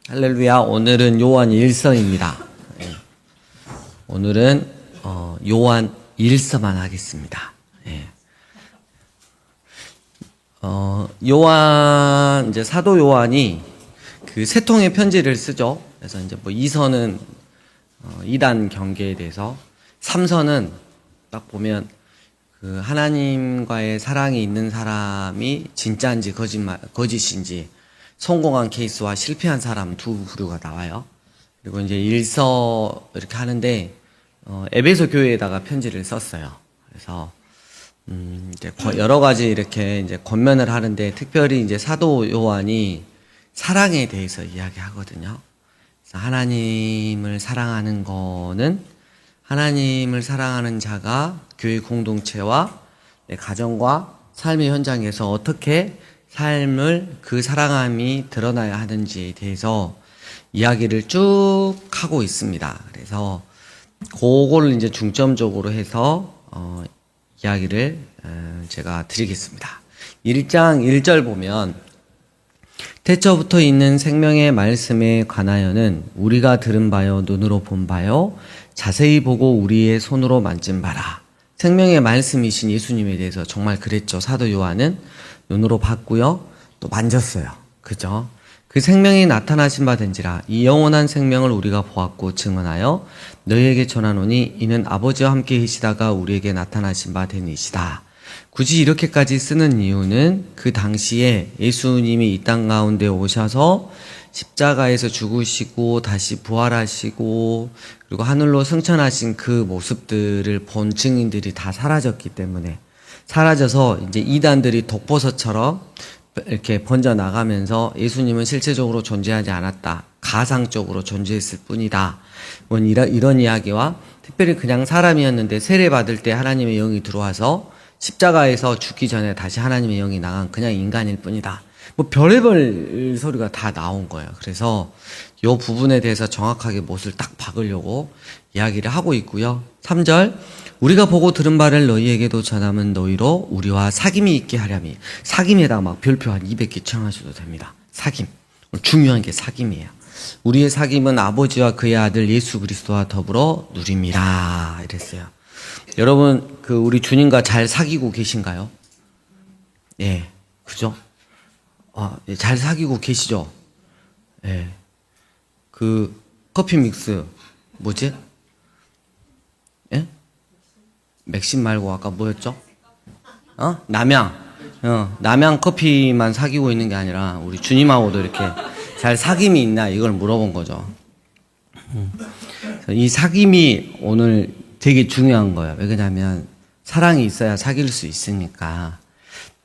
할렐루야. 오늘은 요한 1서입니다. 오늘은 요한 1서만 하겠습니다. 요한 이제 사도 요한이 그 세 통의 편지를 쓰죠. 그래서 이제 뭐 2서는 이단 경계에 대해서, 3서는 딱 보면 그 하나님과의 사랑이 있는 사람이 진짜인지 거짓인지, 성공한 케이스와 실패한 사람 두 부류가 나와요. 그리고 이제 1서 이렇게 하는데 에베소 교회에다가 편지를 썼어요. 그래서 이제 여러 가지 이렇게 이제 권면을 하는데, 특별히 이제 사도 요한이 사랑에 대해서 이야기하거든요. 그래서 하나님을 사랑하는 거는, 하나님을 사랑하는 자가 교회 공동체와 내 가정과 삶의 현장에서 어떻게 삶을 그 사랑함이 드러나야 하는지에 대해서 이야기를 쭉 하고 있습니다. 그래서 그거를 이제 중점적으로 해서 이야기를 제가 드리겠습니다. 1장 1절 보면, 태초부터 있는 생명의 말씀에 관하여는 우리가 들은 바요 눈으로 본 바요 자세히 보고 우리의 손으로 만진 바라. 생명의 말씀이신 예수님에 대해서 정말 그랬죠. 사도 요한은 눈으로 봤고요, 또 만졌어요. 그죠? 그 생명이 나타나신 바 된지라. 이 영원한 생명을 우리가 보았고 증언하여 너희에게 전하노니 이는 아버지와 함께 계시다가 우리에게 나타나신 바 되니시다. 굳이 이렇게까지 쓰는 이유는 그 당시에 예수님이 이 땅 가운데 오셔서 십자가에서 죽으시고 다시 부활하시고 그리고 하늘로 승천하신 그 모습들을 본 증인들이 다 사라졌기 때문에, 사라져서 이제 이단들이 독버섯처럼 이렇게 번져나가면서 예수님은 실체적으로 존재하지 않았다, 가상적으로 존재했을 뿐이다, 뭐 이런 이야기와, 특별히 그냥 사람이었는데 세례받을 때 하나님의 영이 들어와서 십자가에서 죽기 전에 다시 하나님의 영이 나간 그냥 인간일 뿐이다, 뭐 별의별 소리가 다 나온 거예요. 그래서 이 부분에 대해서 정확하게 못을 딱 박으려고 이야기를 하고 있고요. 3절, 우리가 보고 들은 바를 너희에게도 전하면 너희로 우리와 사귐이 있게 하려니. 사귐에다 막 별표 한 200개 청하셔도 됩니다. 사귐. 중요한 게 사귐이에요. 우리의 사귐은 아버지와 그의 아들 예수 그리스도와 더불어 누림이라 이랬어요. 여러분, 그 우리 주님과 잘 사귀고 계신가요? 예, 그죠? 잘 사귀고 계시죠? 예. 그 커피 믹스 뭐지? 예? 맥심 말고 아까 뭐였죠? 남양. 남양 커피만 사귀고 있는 게 아니라 우리 주님하고도 이렇게 잘 사귐이 있나, 이걸 물어본 거죠. 이 사귐이 오늘 되게 중요한 거예요. 왜 그러냐면 사랑이 있어야 사귈 수 있으니까.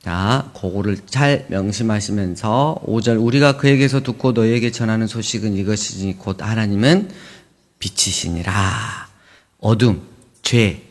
자, 그거를 잘 명심하시면서 5절, 우리가 그에게서 듣고 너희에게 전하는 소식은 이것이니 곧 하나님은 빛이시니라. 어둠, 죄,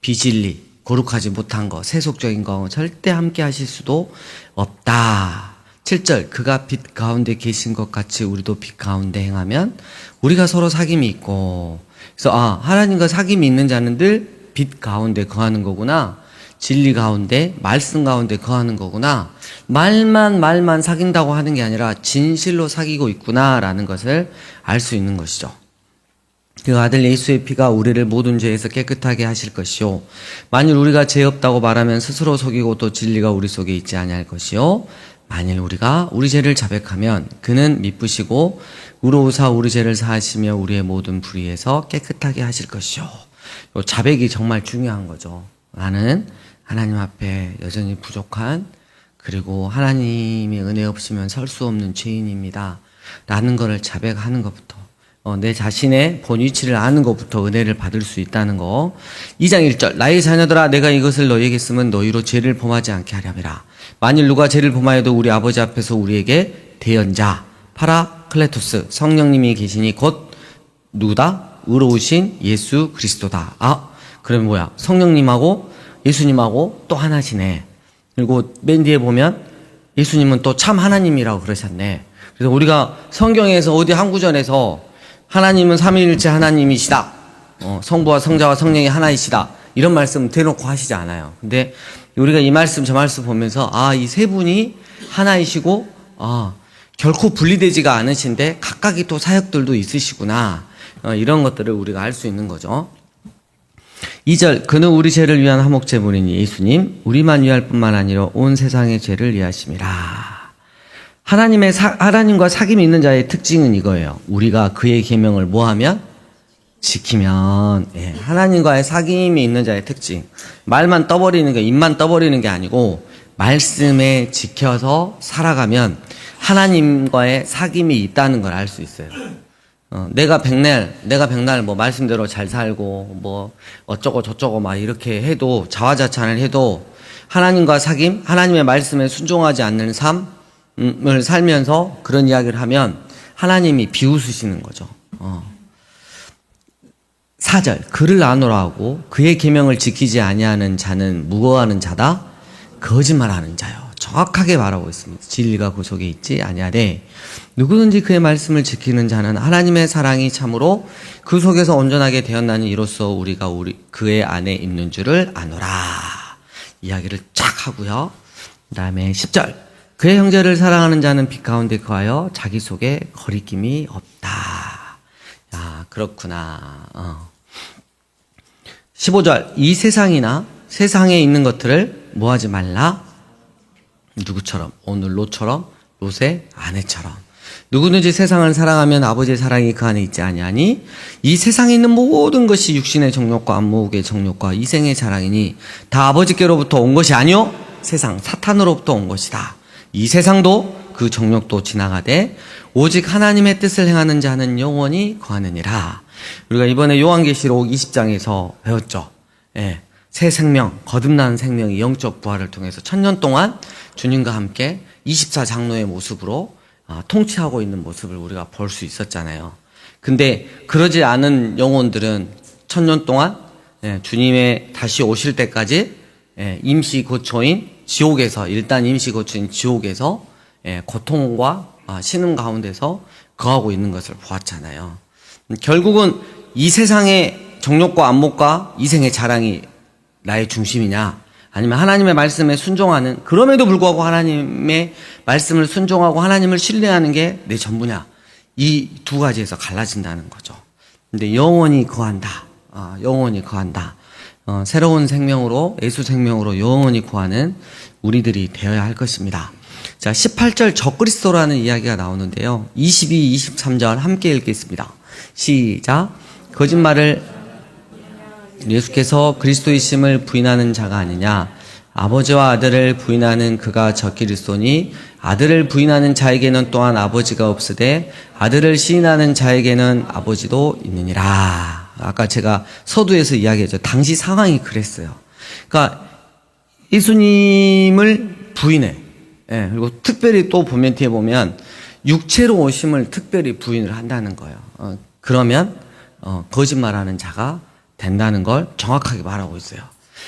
비진리, 거룩하지 못한 거, 세속적인 거 절대 함께 하실 수도 없다. 7절, 그가 빛 가운데 계신 것 같이 우리도 빛 가운데 행하면 우리가 서로 사귐이 있고. 그래서 하나님과 사귐이 있는 자는 늘 빛 가운데 거하는 거구나, 진리 가운데, 말씀 가운데 거하는 거구나, 말만 사귄다고 하는 게 아니라 진실로 사귀고 있구나라는 것을 알 수 있는 것이죠. 그 아들 예수의 피가 우리를 모든 죄에서 깨끗하게 하실 것이요, 만일 우리가 죄 없다고 말하면 스스로 속이고 또 진리가 우리 속에 있지 아니할 것이요, 만일 우리가 우리 죄를 자백하면 그는 미쁘시고 의로우사 우리 죄를 사하시며 우리의 모든 불의에서 깨끗하게 하실 것이요. 요 자백이 정말 중요한 거죠. 나는 하나님 앞에 여전히 부족한, 그리고 하나님의 은혜 없이면 설 수 없는 죄인입니다 라는 거를 자백하는 것부터, 내 자신의 본 위치를 아는 것부터 은혜를 받을 수 있다는 거. 2장 1절, 나의 자녀들아 내가 이것을 너희에게 쓰면 너희로 죄를 범하지 않게 하렴이라. 만일 누가 죄를 범하여도 우리 아버지 앞에서 우리에게 대언자 파라클레토스, 성령님이 계시니 곧 누구다? 의로우신 예수 그리스도다. 그러면 뭐야? 성령님하고 예수님하고 또 하나시네. 그리고 맨 뒤에 보면 예수님은 또 참 하나님이라고 그러셨네. 그래서 우리가 성경에서 어디 한 구절에서 하나님은 삼위일체 하나님이시다, 성부와 성자와 성령이 하나이시다, 이런 말씀 대놓고 하시지 않아요. 근데 우리가 이 말씀 저 말씀 보면서 이 세 분이 하나이시고 결코 분리되지가 않으신데 각각의 또 사역들도 있으시구나. 이런 것들을 우리가 알 수 있는 거죠. 2절, 그는 우리 죄를 위한 화목제물이니 예수님 우리만 위할 뿐만 아니라 온 세상의 죄를 위하심이라. 하나님과 사귐이 있는 자의 특징은 이거예요. 우리가 그의 계명을 뭐하면? 지키면. 하나님과의 사귐이 있는 자의 특징. 말만 떠버리는 게, 입만 떠버리는 게 아니고 말씀에 지켜서 살아가면 하나님과의 사귐이 있다는 걸 알 수 있어요. 내가 백날 뭐 말씀대로 잘 살고 뭐 어쩌고 저쩌고 막 이렇게 해도, 자화자찬을 해도 하나님과 사귐, 하나님의 말씀에 순종하지 않는 삶을 살면서 그런 이야기를 하면 하나님이 비웃으시는 거죠. 4절, 그를 나누라 하고 그의 계명을 지키지 아니하는 자는 무거워하는 자다, 거짓말하는 자요. 정확하게 말하고 있습니다. 진리가 그 속에 있지 아니하되 누구든지 그의 말씀을 지키는 자는 하나님의 사랑이 참으로 그 속에서 온전하게 되었나니 이로써 우리가 그의 안에 있는 줄을 아노라. 이야기를 쫙 하고요. 그 다음에 10절, 그의 형제를 사랑하는 자는 빛 가운데 거하여 자기 속에 거리낌이 없다. 야, 그렇구나. 15절, 이 세상에 있는 것들을 뭐하지 말라? 누구처럼? 오늘 롯의 아내처럼. 누구든지 세상을 사랑하면 아버지의 사랑이 그 안에 있지 아니하니 이 세상에 있는 모든 것이 육신의 정욕과 안목의 정욕과 이생의 자랑이니 다 아버지께로부터 온 것이 아니요 세상 사탄으로부터 온 것이다. 이 세상도 그 정욕도 지나가되 오직 하나님의 뜻을 행하는 자는 영원히 거하느니라. 우리가 이번에 요한계시록 20장에서 배웠죠. 새 생명, 거듭난 생명이 영적 부활을 통해서 1000년 동안 주님과 함께 24장로의 모습으로 통치하고 있는 모습을 우리가 볼 수 있었잖아요. 근데 그러지 않은 영혼들은 1000년 동안 주님의 다시 오실 때까지 임시 거처인 지옥에서, 일단 임시 거처인 지옥에서 고통과 신음 가운데서 거하고 있는 것을 보았잖아요. 결국은 이 세상의 정욕과 안목과 이생의 자랑이 나의 중심이냐, 아니면 하나님의 말씀에 순종하는, 그럼에도 불구하고 하나님의 말씀을 순종하고 하나님을 신뢰하는 게 내 전부냐, 이 두 가지에서 갈라진다는 거죠. 근데 영원히 거한다. 영원히 거한다. 새로운 생명으로, 예수 생명으로 영원히 거하는 우리들이 되어야 할 것입니다. 자, 18절 적그리스도라는 이야기가 나오는데요. 22, 23절 함께 읽겠습니다. 시작. 거짓말을 예수께서 그리스도이심을 부인하는 자가 아니냐. 아버지와 아들을 부인하는 그가 적그리스도니 아들을 부인하는 자에게는 또한 아버지가 없으되 아들을 시인하는 자에게는 아버지도 있느니라. 아까 제가 서두에서 이야기했죠. 당시 상황이 그랬어요. 그러니까 예수님을 부인해. 그리고 특별히 또 보면 뒤에 보면 육체로 오심을 특별히 부인을 한다는 거예요. 그러면 거짓말하는 자가 된다는 걸 정확하게 말하고 있어요.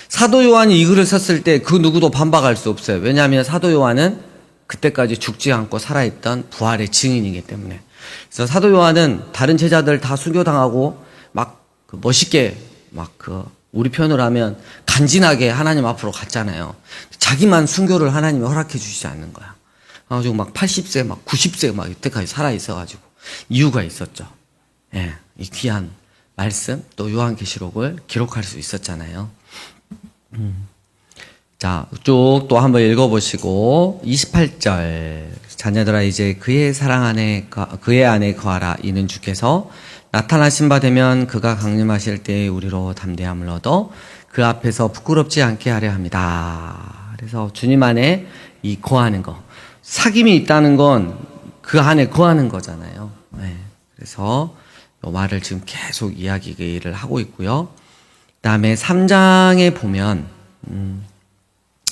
사도 요한이 이 글을 썼을 때 그 누구도 반박할 수 없어요. 왜냐하면 사도 요한은 그때까지 죽지 않고 살아있던 부활의 증인이기 때문에. 그래서 사도 요한은 다른 제자들 다 순교당하고 막 멋있게 우리 표현으로 하면 간지나게 하나님 앞으로 갔잖아요. 자기만 순교를 하나님이 허락해 주시지 않는 거야. 그래가지고 막 80세, 막 90세 막 이때까지 살아있어가지고 이유가 있었죠. 이 귀한 말씀, 또 요한계시록을 기록할 수 있었잖아요. 자, 쭉 또 한번 읽어보시고 28절, 자녀들아 이제 그의 안에 거하라. 이는 주께서 나타나신 바 되면 그가 강림하실 때에 우리로 담대함을 얻어 그 앞에서 부끄럽지 않게 하려 합니다. 그래서 주님 안에 이 거하는 거, 사귐이 있다는 건 그 안에 거하는 거잖아요. 그래서 이 말을 지금 계속 이야기를 하고 있고요. 그 다음에 3장에 보면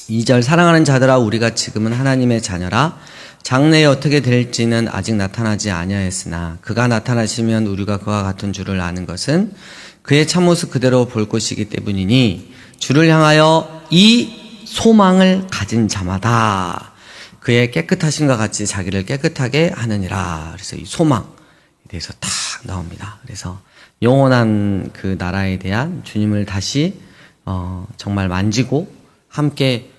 2절, 사랑하는 자들아 우리가 지금은 하나님의 자녀라. 장래에 어떻게 될지는 아직 나타나지 아니하였으나 그가 나타나시면 우리가 그와 같은 줄을 아는 것은 그의 참모습 그대로 볼 것이기 때문이니 주를 향하여 이 소망을 가진 자마다 그의 깨끗하심과 같이 자기를 깨끗하게 하느니라. 그래서 이 소망 대해서 딱 나옵니다. 그래서 영원한 그 나라에 대한 주님을 다시 정말 만지고 함께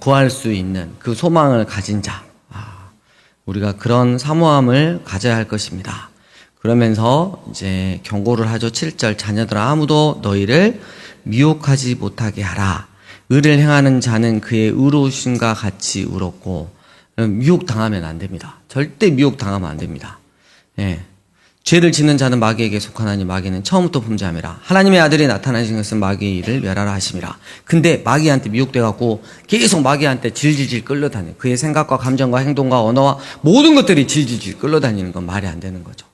구할 수 있는 그 소망을 가진 자, 우리가 그런 사모함을 가져야 할 것입니다. 그러면서 이제 경고를 하죠. 7절 자녀들아 아무도 너희를 미혹하지 못하게 하라. 의를 행하는 자는 그의 의로우심과 같이 의롭고 미혹당하면 안 됩니다. 절대 미혹당하면 안 됩니다. 예. 죄를 짓는 자는 마귀에게 속하나니 마귀는 처음부터 범죄함이라. 하나님의 아들이 나타나신 것은 마귀의 일을 멸하라 하심이라. 근데 마귀한테 미혹돼 갖고 계속 마귀한테 질질질 끌려다녀. 그의 생각과 감정과 행동과 언어와 모든 것들이 질질질 끌려다니는 건 말이 안 되는 거죠.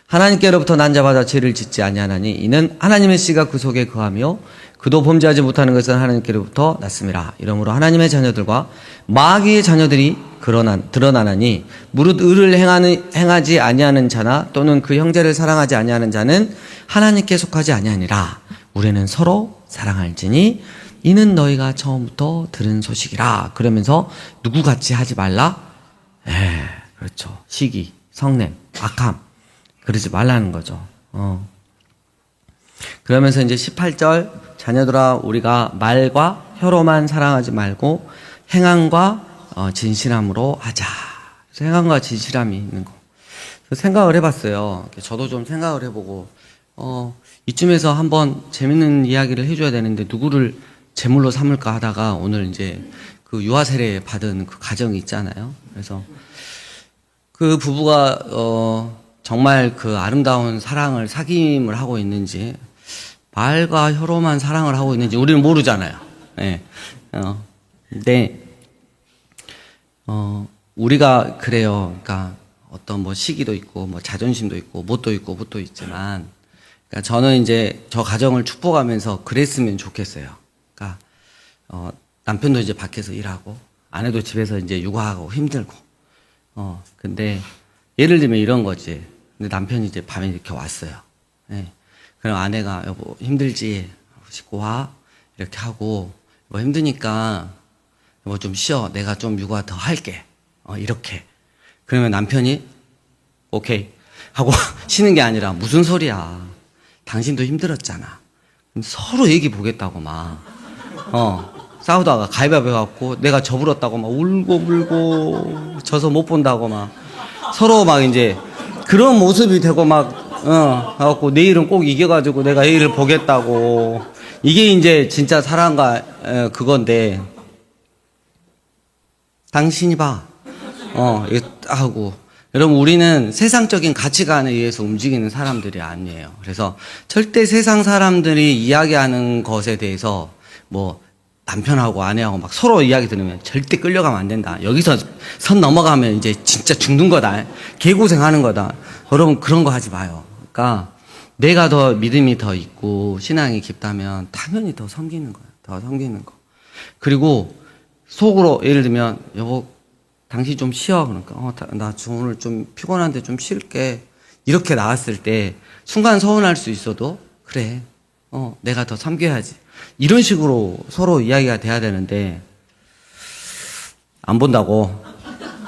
하나님께로부터 난 자마다 죄를 짓지 아니하나니 이는 하나님의 씨가 그 속에 거하며 그도 범죄하지 못하는 것은 하나님께로부터 났음이라. 이러므로 하나님의 자녀들과 마귀의 자녀들이 드러나나니 무릇 의를 행하지 아니하는 자나 또는 그 형제를 사랑하지 아니하는 자는 하나님께 속하지 아니하니라. 우리는 서로 사랑할지니 이는 너희가 처음부터 들은 소식이라. 그러면서 누구같이 하지 말라? 그렇죠. 시기, 성냄, 악함 그러지 말라는 거죠. 그러면서 이제 18절 자녀들아 우리가 말과 혀로만 사랑하지 말고 행함과 진실함으로 하자. 그래서 행함과 진실함이 있는 거. 생각을 해봤어요. 저도 좀 생각을 해보고 이쯤에서 한번 재밌는 이야기를 해줘야 되는데 누구를 제물로 삼을까 하다가 오늘 이제 그 유아 세례 받은 그 가정이 있잖아요. 그래서 그 부부가 정말 그 아름다운 사랑을 사귐을 하고 있는지 말과 혀로만 사랑을 하고 있는지 우리는 모르잖아요. 네. 근데 우리가 그래요. 그러니까 어떤 뭐 시기도 있고 뭐 자존심도 있고 뭣도 있지만 그러니까 저는 이제 저 가정을 축복하면서 그랬으면 좋겠어요. 그러니까 남편도 이제 밖에서 일하고 아내도 집에서 이제 육아하고 힘들고 근데 예를 들면 이런 거지. 근데 남편이 이제 밤에 이렇게 왔어요. 네. 그럼 아내가 여보 힘들지? 씻고 와. 이렇게 하고 뭐 힘드니까 뭐 좀 쉬어. 내가 좀 육아 더 할게. 이렇게. 그러면 남편이 오케이 하고 쉬는 게 아니라 무슨 소리야. 당신도 힘들었잖아. 그럼 서로 얘기 보겠다고 막. 싸우다가 가위바위보 해갖고 내가 져불었다고 막 울고 불고 져서 못 본다고 막 서로 막 이제 그런 모습이 되고 막 해갖고 내일은 꼭 이겨가지고 내가 애를 보겠다고 이게 이제 진짜 사랑과 그건데 당신이 봐 이거 하고 여러분 우리는 세상적인 가치관에 의해서 움직이는 사람들이 아니에요. 그래서 절대 세상 사람들이 이야기하는 것에 대해서 뭐 남편하고 아내하고 막 서로 이야기 들으면 절대 끌려가면 안 된다. 여기서 선 넘어가면 이제 진짜 죽는 거다. 개고생하는 거다. 여러분 그런 거 하지 마요. 그러니까 내가 더 믿음이 더 있고 신앙이 깊다면 당연히 더 섬기는 거예요. 더 섬기는 거. 그리고 속으로 예를 들면 여보 당신 좀 쉬어. 그러니까 나 오늘 좀 피곤한데 좀 쉴게. 이렇게 나왔을 때 순간 서운할 수 있어도 그래. 내가 더 섬겨야지. 이런 식으로 서로 이야기가 돼야 되는데 안 본다고.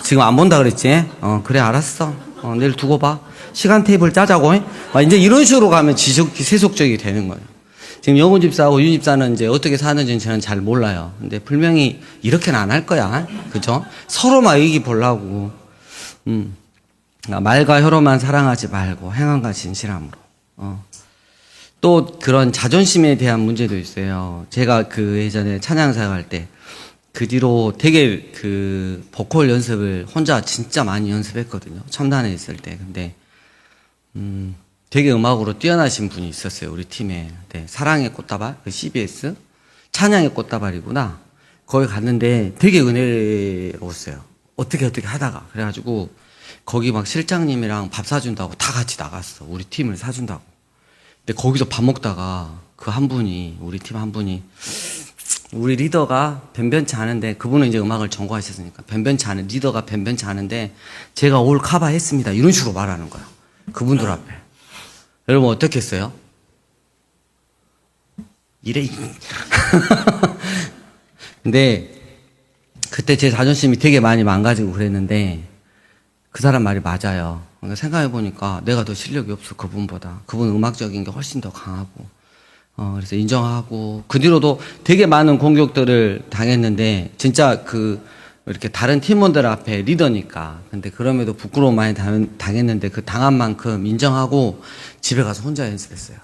지금 안 본다 그랬지? 그래 알았어. 내일 두고 봐. 시간 테이블 짜자고. 이제 이런 식으로 가면 세속적이 되는 거예요. 지금 영훈 집사하고 윤 집사는 이제 어떻게 사는지는 저는 잘 몰라요. 근데 분명히 이렇게는 안 할 거야. 그죠? 서로만 이기 보려고. 그러니까 말과 혀로만 사랑하지 말고 행함과 진실함으로. 또 그런 자존심에 대한 문제도 있어요. 제가 그 예전에 찬양사역 할 때 그 뒤로 되게 그 보컬 연습을 혼자 진짜 많이 연습했거든요. 첨단에 있을 때. 근데 되게 음악으로 뛰어나신 분이 있었어요. 우리 팀에. 네, 사랑의 꽃다발, 그 CBS 찬양의 꽃다발이구나. 거기 갔는데 되게 은혜로웠어요. 어떻게 하다가. 그래가지고 거기 막 실장님이랑 밥 사준다고 다 같이 나갔어. 우리 팀을 사준다고. 근데 거기서 밥 먹다가 그 한 분이, 우리 팀 한 분이, 우리 리더가 변변치 않은데, 그분은 이제 음악을 전공하셨으니까, 리더가 변변치 않은데, 제가 올 커버했습니다. 이런 식으로 말하는 거야. 그분들 앞에. 여러분 어떻게 했어요? 이래. 근데, 그때 제 자존심이 되게 많이 망가지고 그랬는데, 그 사람 말이 맞아요. 그러니까 생각해보니까 내가 더 실력이 없어, 그분보다. 그분 음악적인 게 훨씬 더 강하고. 그래서 인정하고, 그 뒤로도 되게 많은 공격들을 당했는데, 진짜 이렇게 다른 팀원들 앞에 리더니까. 근데 그럼에도 부끄러움 많이 당했는데 그 당한 만큼 인정하고 집에 가서 혼자 연습했어요.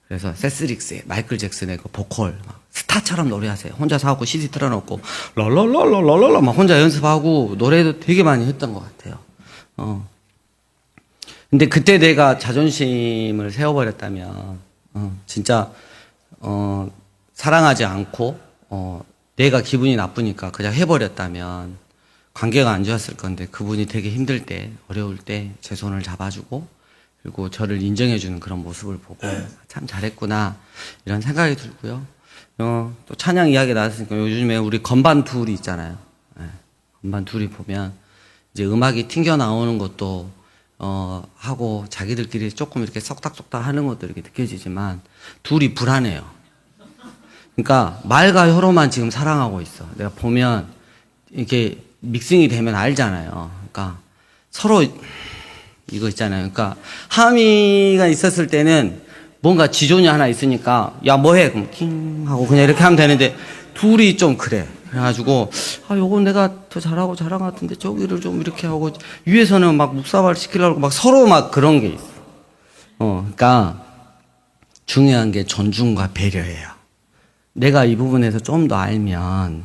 그래서 세스릭스의 마이클 잭슨의 그 보컬 막 스타처럼 노래하세요. 혼자서 하고 CD 틀어놓고 랄랄랄랄랄랄라 막 혼자 연습하고 노래도 되게 많이 했던 것 같아요. 근데 그때 내가 자존심을 세워버렸다면 진짜 사랑하지 않고 내가 기분이 나쁘니까 그냥 해버렸다면 관계가 안 좋았을 건데 그분이 되게 힘들 때 어려울 때 제 손을 잡아주고 그리고 저를 인정해주는 그런 모습을 보고 참 잘했구나 이런 생각이 들고요. 또 찬양 이야기 나왔으니까 요즘에 우리 건반 둘이 있잖아요. 네, 건반 둘이 보면 이제 음악이 튕겨 나오는 것도 하고 자기들끼리 조금 이렇게 썩닥썩닥 하는 것도 이렇게 느껴지지만 둘이 불안해요. 그러니까 말과 혀로만 지금 사랑하고 있어. 내가 보면 이렇게 믹싱이 되면 알잖아요. 그러니까 서로 이거 있잖아요. 그러니까 함의가 있었을 때는 뭔가 지존이 하나 있으니까 야 뭐해 그럼 킹 하고 그냥 이렇게 하면 되는데 둘이 좀 그래. 그래가지고 요건 내가 더 잘하고 잘한 것 같은데 저기를 좀 이렇게 하고 위에서는 막 묵사발 시키려고 막 서로 막 그런 게 있어. 그러니까 중요한 게 존중과 배려예요. 내가 이 부분에서 좀 더 알면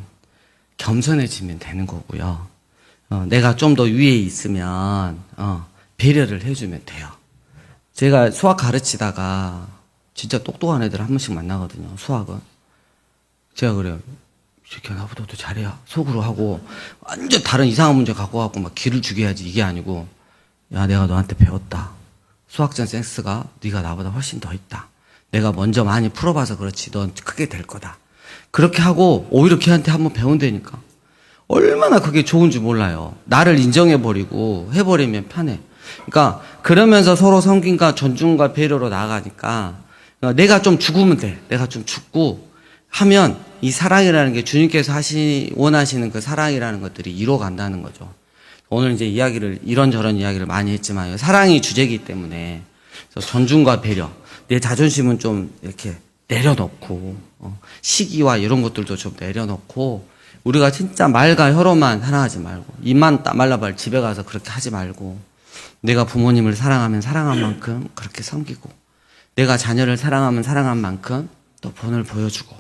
겸손해지면 되는 거고요. 내가 좀 더 위에 있으면 배려를 해주면 돼요. 제가 수학 가르치다가 진짜 똑똑한 애들 한 번씩 만나거든요. 수학은. 제가 그래요. 이 새끼야 나보다 더 잘해야 속으로 하고 완전 다른 이상한 문제 갖고 와갖고 막 기를 죽여야지 이게 아니고 야 내가 너한테 배웠다. 수학적 센스가 네가 나보다 훨씬 더 있다. 내가 먼저 많이 풀어봐서 그렇지 넌 크게 될 거다. 그렇게 하고 오히려 걔한테 한번 배운다니까. 얼마나 그게 좋은지 몰라요. 나를 인정해버리고 해버리면 편해. 그러니까 그러면서 서로 섬김과 존중과 배려로 나아가니까 내가 좀 죽으면 돼. 내가 좀 죽고 하면 이 사랑이라는 게 주님께서 원하시는 그 사랑이라는 것들이 이루어간다는 거죠. 오늘 이제 이런저런 이야기를 많이 했지만 사랑이 주제이기 때문에 존중과 배려. 내 자존심은 좀 이렇게 내려놓고 시기와 이런 것들도 좀 내려놓고 우리가 진짜 말과 혀로만 사랑하지 말고 입만 딱 말라발 집에 가서 그렇게 하지 말고 내가 부모님을 사랑하면 사랑한 만큼 그렇게 섬기고 내가 자녀를 사랑하면 사랑한 만큼 또 본을 보여주고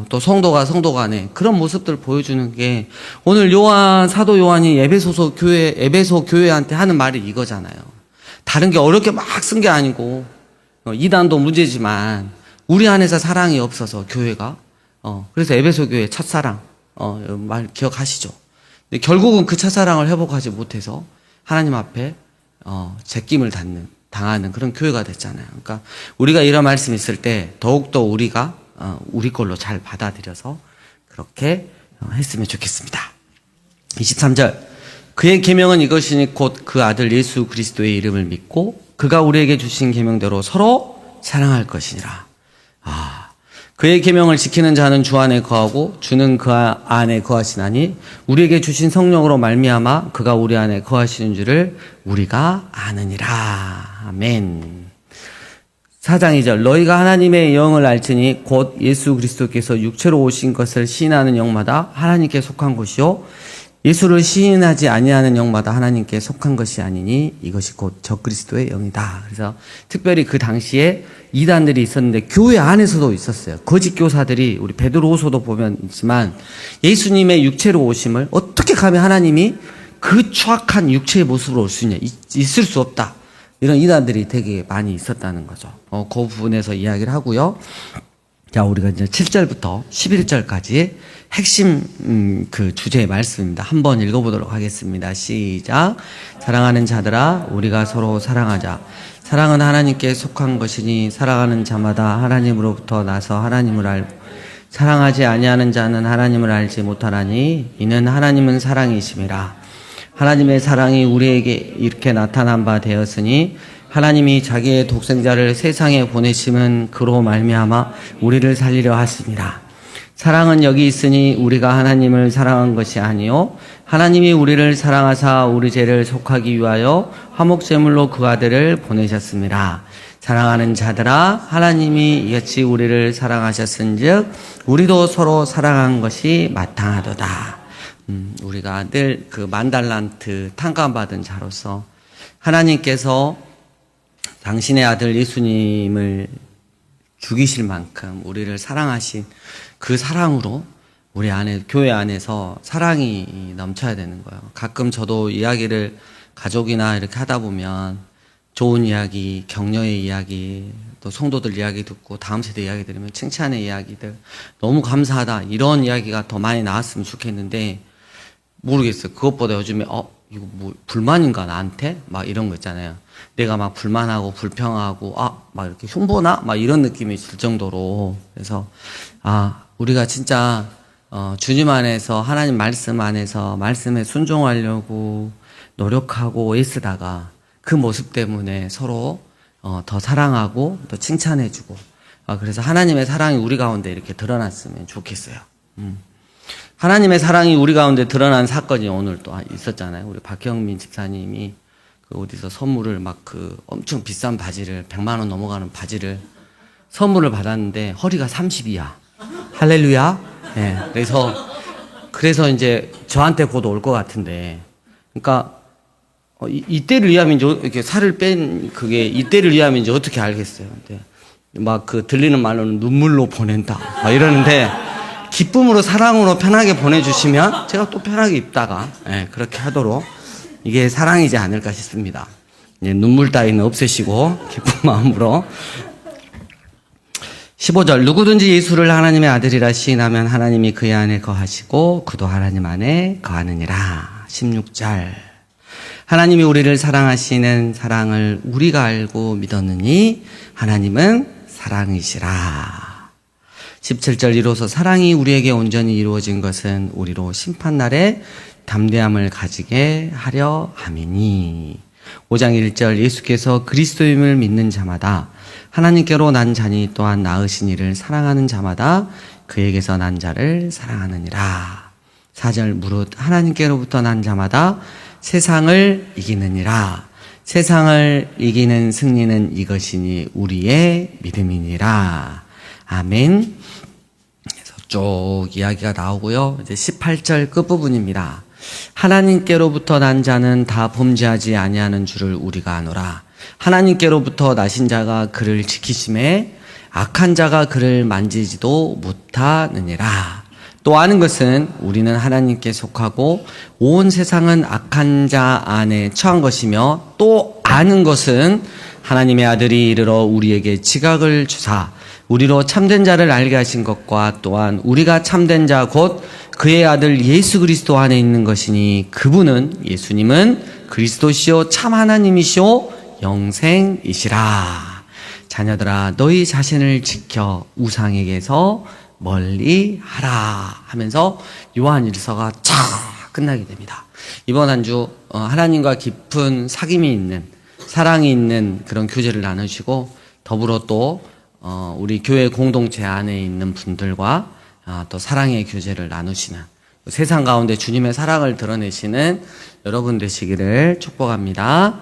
또 성도가 성도 간에 그런 모습들 보여주는 게 오늘 사도 요한이 에베소 교회한테 하는 말이 이거잖아요. 다른 게 어렵게 막 쓴 게 아니고 이단도 문제지만 우리 안에서 사랑이 없어서 교회가 그래서 에베소 교회 첫사랑 말 기억하시죠? 근데 결국은 그 첫사랑을 회복하지 못해서 하나님 앞에 제낌을 당하는 그런 교회가 됐잖아요. 그러니까 우리가 이런 말씀 있을 때 더욱더 우리가 우리 걸로 잘 받아들여서 그렇게 했으면 좋겠습니다. 23절 그의 계명은 이것이니 곧 그 아들 예수 그리스도의 이름을 믿고 그가 우리에게 주신 계명대로 서로 사랑할 것이니라. 그의 계명을 지키는 자는 주 안에 거하고 주는 그 안에 거하시나니 우리에게 주신 성령으로 말미암아 그가 우리 안에 거하시는 줄을 우리가 아느니라. 아멘. 4장 2절 너희가 하나님의 영을 알지니 곧 예수 그리스도께서 육체로 오신 것을 시인하는 영마다 하나님께 속한 것이요 예수를 시인하지 아니하는 영마다 하나님께 속한 것이 아니니 이것이 곧 적그리스도의 영이다. 그래서 특별히 그 당시에 이단들이 있었는데 교회 안에서도 있었어요. 거짓 교사들이 우리 베드로후서도 보면 있지만 예수님의 육체로 오심을 어떻게 감히 하나님이 그 추악한 육체의 모습으로 올 수 있냐. 있을 수 없다. 이런 이단들이 되게 많이 있었다는 거죠. 그 부분에서 이야기를 하고요. 자, 우리가 이제 7절부터 11절까지 핵심 그 주제의 말씀입니다. 한번 읽어보도록 하겠습니다. 시작. 사랑하는 자들아 우리가 서로 사랑하자. 사랑은 하나님께 속한 것이니 사랑하는 자마다 하나님으로부터 나서 하나님을 알고 사랑하지 아니하는 자는 하나님을 알지 못하나니 이는 하나님은 사랑이심이라. 하나님의 사랑이 우리에게 이렇게 나타난 바 되었으니 하나님이 자기의 독생자를 세상에 보내심은 그로 말미암아 우리를 살리려 하심이라. 사랑은 여기 있으니 우리가 하나님을 사랑한 것이 아니요 하나님이 우리를 사랑하사 우리 죄를 속하기 위하여 화목제물로 그 아들을 보내셨습니다. 사랑하는 자들아 하나님이 이같이 우리를 사랑하셨은즉 우리도 서로 사랑한 것이 마땅하도다. 우리가 늘 그 만달란트 탕감받은 자로서 하나님께서 당신의 아들 예수님을 죽이실 만큼 우리를 사랑하신 그 사랑으로 우리 안에, 교회 안에서 사랑이 넘쳐야 되는 거예요. 가끔 저도 이야기를 가족이나 이렇게 하다 보면 좋은 이야기, 격려의 이야기, 또 성도들 이야기 듣고 다음 세대 이야기 들으면 칭찬의 이야기들, 너무 감사하다, 이런 이야기가 더 많이 나왔으면 좋겠는데, 모르겠어요. 그것보다 요즘에 이거 뭐 불만인가 나한테? 막 이런 거 있잖아요. 내가 막 불만하고 불평하고 막 이렇게 흉보나? 막 이런 느낌이 들 정도로. 그래서 우리가 진짜 주님 안에서, 하나님 말씀 안에서 말씀에 순종하려고 노력하고 애쓰다가 그 모습 때문에 서로 더 사랑하고 더 칭찬해주고, 그래서 하나님의 사랑이 우리 가운데 이렇게 드러났으면 좋겠어요. 하나님의 사랑이 우리 가운데 드러난 사건이 오늘 또 있었잖아요. 우리 박형민 집사님이 그 어디서 선물을 막 그 엄청 비싼 바지를, 100만 원 넘어가는 바지를 선물을 받았는데 허리가 30이야. 할렐루야. 네. 그래서 이제 저한테 곧 올 것 같은데, 그러니까 이때를 위함인지, 이렇게 살을 뺀 그게 이때를 위함인지 어떻게 알겠어요. 근데 막 그 들리는 말로는 눈물로 보낸다 막 이러는데, 기쁨으로 사랑으로 편하게 보내주시면 제가 또 편하게 입다가 그렇게 하도록, 이게 사랑이지 않을까 싶습니다. 눈물 따위는 없애시고 기쁜 마음으로. 15절, 누구든지 예수를 하나님의 아들이라 시인하면 하나님이 그의 안에 거하시고 그도 하나님 안에 거하느니라. 16절, 하나님이 우리를 사랑하시는 사랑을 우리가 알고 믿었느니 하나님은 사랑이시라. 17절, 이로써 사랑이 우리에게 온전히 이루어진 것은 우리로 심판날에 담대함을 가지게 하려 함이니. 5장 1절, 예수께서 그리스도임을 믿는 자마다 하나님께로 난 자니 또한 낳으신 이를 사랑하는 자마다 그에게서 난 자를 사랑하느니라. 4절, 무릇 하나님께로부터 난 자마다 세상을 이기느니라. 세상을 이기는 승리는 이것이니 우리의 믿음이니라. 아멘. 그래서 쭉 이야기가 나오고요. 이제 18절 끝부분입니다. 하나님께로부터 난 자는 다 범죄하지 아니하는 줄을 우리가 아노라. 하나님께로부터 나신 자가 그를 지키심에 악한 자가 그를 만지지도 못하느니라. 또 아는 것은 우리는 하나님께 속하고 온 세상은 악한 자 안에 처한 것이며, 또 아는 것은 하나님의 아들이 이르러 우리에게 지각을 주사 우리로 참된 자를 알게 하신 것과, 또한 우리가 참된 자 곧 그의 아들 예수 그리스도 안에 있는 것이니, 그분은, 예수님은 그리스도시요 참 하나님이시오 영생이시라. 자녀들아, 너희 자신을 지켜 우상에게서 멀리 하라 하면서 요한일서가 쫙 끝나게 됩니다. 이번 한 주 하나님과 깊은 사귐이 있는, 사랑이 있는 그런 교제를 나누시고, 더불어 또 우리 교회 공동체 안에 있는 분들과 또 사랑의 교제를 나누시는, 세상 가운데 주님의 사랑을 드러내시는 여러분 되시기를 축복합니다.